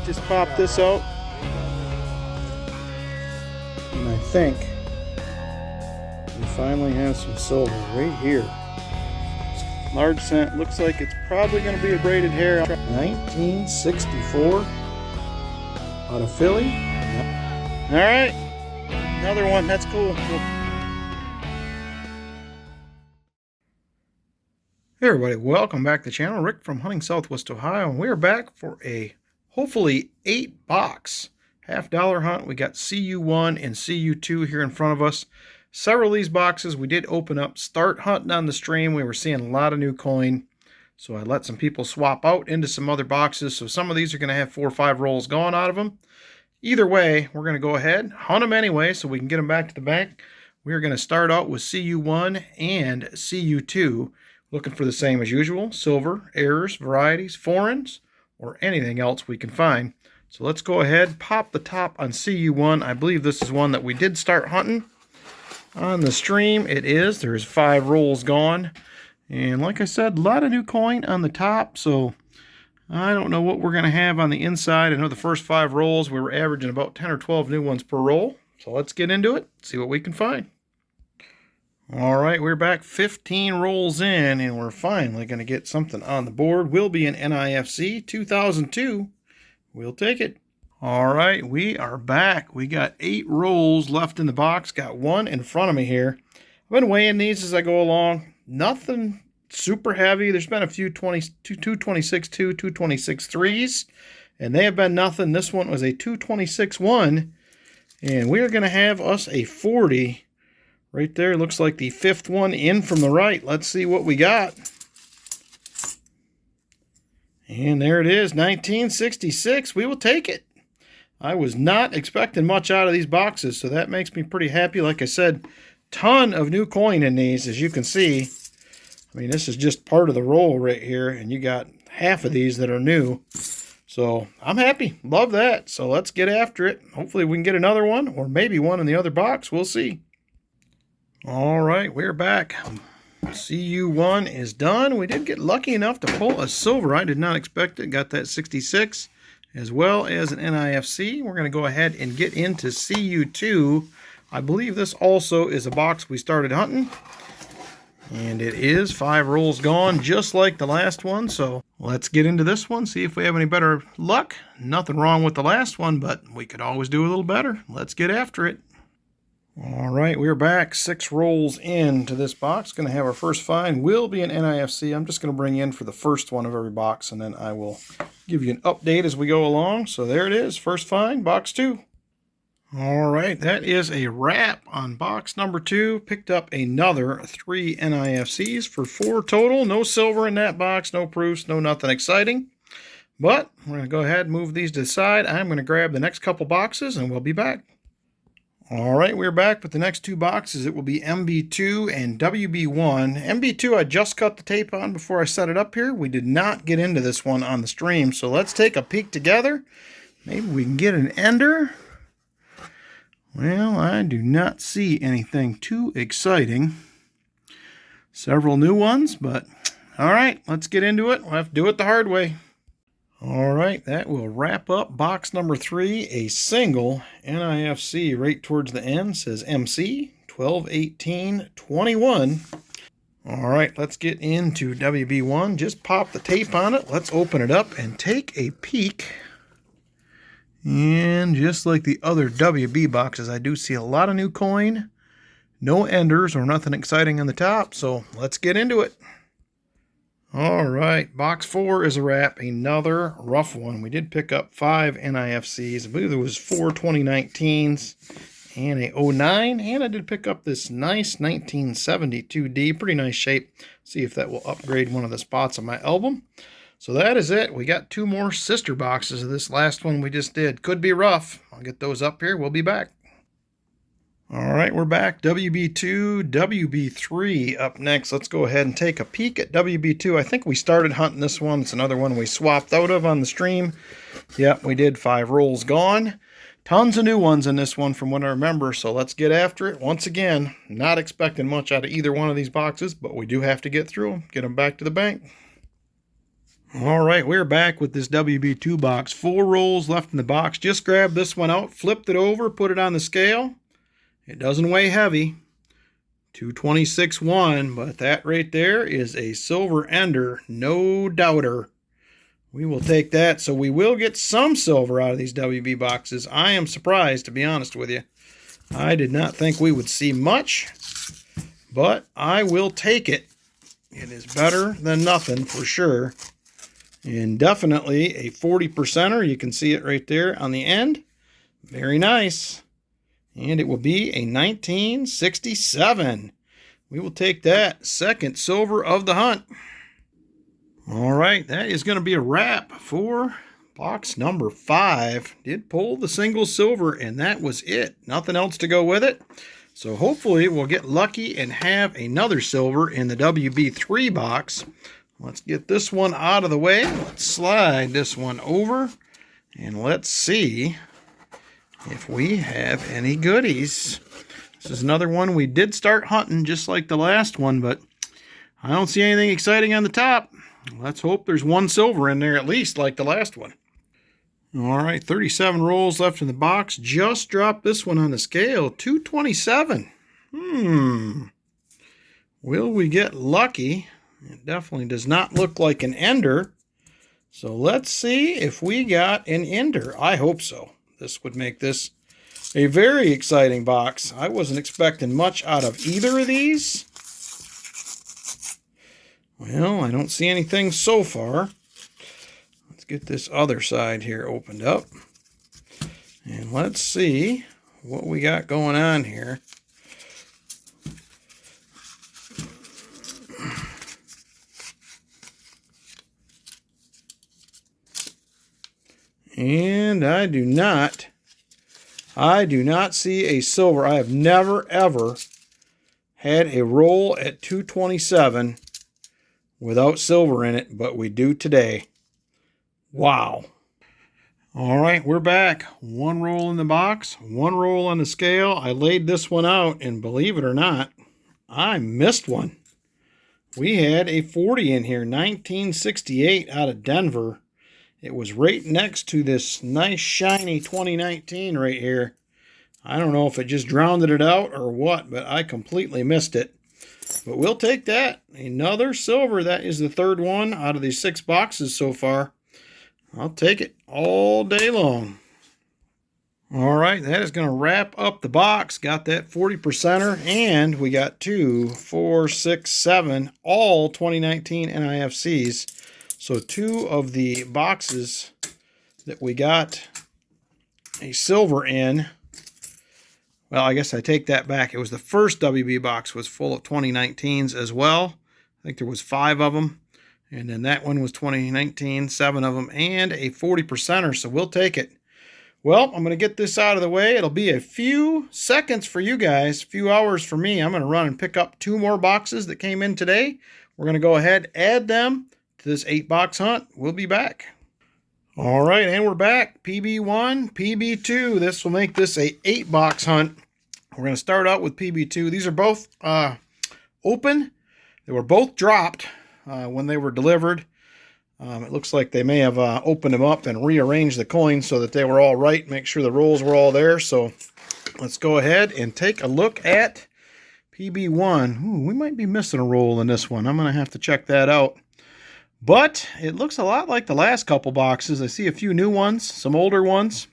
Just pop this out. And I think we finally have some silver right here. Large cent. Looks like it's probably going to be a braided hair. 1964 out of Philly. All right. Another one. That's cool. Hey everybody, welcome back to the channel. Rick from Hunting Southwest Ohio, and we're back for a hopefully 8-box half-dollar hunt. We got CU1 and CU2 here in front of us. Several of these boxes we did open up, start hunting on the stream. We were seeing a lot of new coin, so I let some people swap out into some other boxes. So some of these are going to have 4 or 5 rolls gone out of them. Either way, we're going to go ahead, hunt them anyway so we can get them back to the bank. We're going to start out with CU1 and CU2. Looking for the same as usual, silver, errors, varieties, foreigns, or anything else we can find. So let's go ahead, pop the top on CU1. I believe this is one that we did start hunting on the stream. It is. There's 5 rolls gone. And like I said, a lot of new coin on the top, so I don't know what we're going to have on the inside. I know the first 5 rolls, we were averaging about 10 or 12 new ones per roll. So let's get into it, see what we can find. All right, we're back 15 rolls in, and we're finally going to get something on the board. Will be an NIFC 2002. We'll take it. All right, we are back. We got 8 rolls left in the box. Got one in front of me here. I've been weighing these as I go along. Nothing super heavy. There's been a few 226 2, 226 3s, and they have been nothing. This one was a 226 1, and we are going to have us a 40. Right there, looks like the 5th one in from the right. Let's see what we got. And there it is, 1966. We will take it. I was not expecting much out of these boxes, so that makes me pretty happy. Like I said, ton of new coin in these, as you can see. I mean, this is just part of the roll right here, and you got half of these that are new. So I'm happy. Love that. So let's get after it. Hopefully we can get another one, or maybe one in the other box. We'll see. All right, we're back. CU1 is done. We did get lucky enough to pull a silver. I did not expect it. Got that 66 as well as an NIFC. We're going to go ahead and get into CU2. I believe this also is a box we started hunting. And it is 5 rolls gone, just like the last one. So let's get into this one, see if we have any better luck. Nothing wrong with the last one, but we could always do a little better. Let's get after it. All right, we're back 6 rolls into this box. Going to have our first find. Will be an NIFC. I'm just going to bring in for the first one of every box, and then I will give you an update as we go along. So there it is, first find, box 2. All right, that is a wrap on box number 2. Picked up another 3 NIFCs for 4 total. No silver in that box, no proofs, no nothing exciting. But we're going to go ahead and move these to the side. I'm going to grab the next couple boxes, and we'll be back. All right, we're back with the next 2 boxes. It will be MB2 and WB1. MB2 I just cut the tape on before I set it up here. We did not get into this one on the stream, so let's take a peek together. Maybe we can get an ender. Well, I do not see anything too exciting. Several new ones, but all right, let's get into it. We'll have to do it the hard way. All right, that will wrap up box number 3. A single NIFC right towards the end says MC 121821. All right, let's get into WB1. Just pop the tape on it. Let's open it up and take a peek. And just like the other WB boxes, I do see a lot of new coin. No enders or nothing exciting on the top, so let's get into it. All right, box 4 is a wrap, another rough one. We did pick up 5 NIFCs. I believe there was 4 2019s and a 09, and I did pick up this nice 1972D, pretty nice shape. See if that will upgrade one of the spots on my album. So that is it. We got 2 more sister boxes of this last one we just did. Could be rough. I'll get those up here. We'll be back. All right, we're back. WB2, WB3 up next. Let's go ahead and take a peek at WB2. I think we started hunting this one. It's another one we swapped out of on the stream. Yep, we did. 5 rolls gone. Tons of new ones in this one from what I remember, so let's get after it. Once again, not expecting much out of either one of these boxes, but we do have to get through them, get them back to the bank. All right, we're back with this WB2 box. 4 rolls left in the box. Just grabbed this one out, flipped it over, put it on the scale. It doesn't weigh heavy. 226.1, but that right there is a silver ender, no doubter. We will take that, so we will get some silver out of these WB boxes. I am surprised, to be honest with you. I did not think we would see much, but I will take it. It is better than nothing for sure. And definitely a 40%er. You can see it right there on the end. Very nice. And it will be a 1967. We will take that. Second silver of the hunt. All right, that is going to be a wrap for box number 5. Did pull the single silver, and that was it. Nothing else to go with it. So hopefully we'll get lucky and have another silver in the WB3 box. Let's get this one out of the way. Let's slide this one over, and let's see if we have any goodies. This is another one we did start hunting just like the last one, but I don't see anything exciting on the top. Let's hope there's one silver in there at least like the last one. All right, 37 rolls left in the box. Just dropped this one on the scale, 227. Will we get lucky? It definitely does not look like an ender. So let's see if we got an ender. I hope so. This would make this a very exciting box. I wasn't expecting much out of either of these. Well, I don't see anything so far. Let's get this other side here opened up. And let's see what we got going on here. And I do not see a silver. I have never, ever had a roll at 227 without silver in it, but we do today. Wow. All right, we're back. 1 roll in the box, 1 roll on the scale. I laid this one out, and believe it or not, I missed one. We had a 40 in here, 1968 out of Denver. It was right next to this nice shiny 2019 right here. I don't know if it just drowned it out or what, but I completely missed it. But we'll take that. Another silver. That is the 3rd one out of these 6 boxes so far. I'll take it all day long. All right, that is going to wrap up the box. Got that 40%er, and we got 2, 4, 6, 7, all 2019 NIFCs. So 2 of the boxes that we got a silver in, well, I guess I take that back. It was the first WB box was full of 2019s as well. I think there was 5 of them. And then that one was 2019, 7 of them, and a 40%er, so we'll take it. Well, I'm going to get this out of the way. It'll be a few seconds for you guys, a few hours for me. I'm going to run and pick up 2 more boxes that came in today. We're going to go ahead, add them to this 8-box hunt. We'll be back. All right, and we're back. PB1, PB2. This will make this a 8-box hunt. We're going to start out with PB2. These are both open. They were both dropped when they were delivered. It looks like they may have opened them up and rearranged the coins so that they were all right. Make sure the rolls were all there. So let's go ahead and take a look at PB1. Ooh, we might be missing a roll in this one. I'm going to have to check that out. But it looks a lot like the last couple boxes. I see a few new ones, some older ones.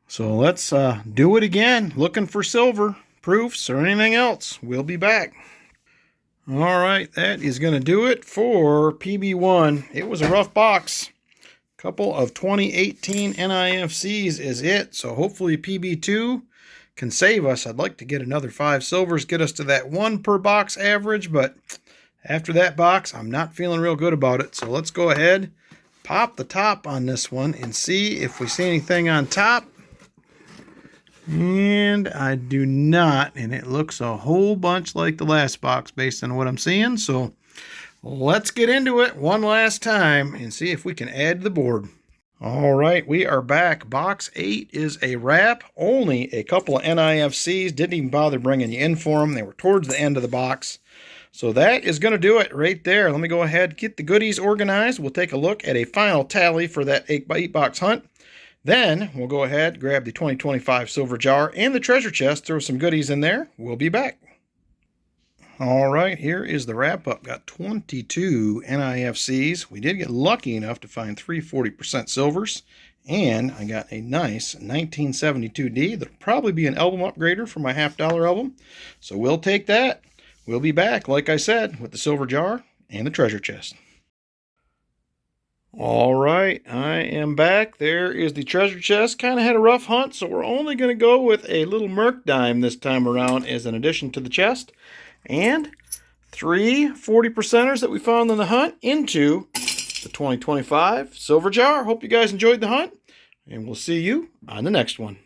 So let's do it again. Looking for silver, proofs, or anything else. We'll be back. All right, that is going to do it for PB1. It was a rough box. Couple of 2018 NIFCs is it. So hopefully PB2 can save us. I'd like to get another 5 silvers, get us to that 1 per box average, but after that box, I'm not feeling real good about it. So let's go ahead, pop the top on this one, and see if we see anything on top. And I do not, and it looks a whole bunch like the last box based on what I'm seeing. So let's get into it one last time and see if we can add to the board. All right, we are back. Box 8 is a wrap. Only a couple of NIFCs. Didn't even bother bringing you in for them. They were towards the end of the box. So that is going to do it right there. Let me go ahead, get the goodies organized. We'll take a look at a final tally for that 8x8 box hunt. Then we'll go ahead, grab the 2025 silver jar and the treasure chest, throw some goodies in there. We'll be back. All right, here is the wrap up. Got 22 NIFCs. We did get lucky enough to find 3 40% silvers. And I got a nice 1972D. That'll probably be an album upgrader for my $50 album. So we'll take that. We'll be back, like I said, with the silver jar and the treasure chest. All right, I am back. There is the treasure chest. Kind of had a rough hunt, so we're only going to go with a little Merc dime this time around as an addition to the chest. And 3 40%ers that we found in the hunt into the 2025 silver jar. Hope you guys enjoyed the hunt, and we'll see you on the next one.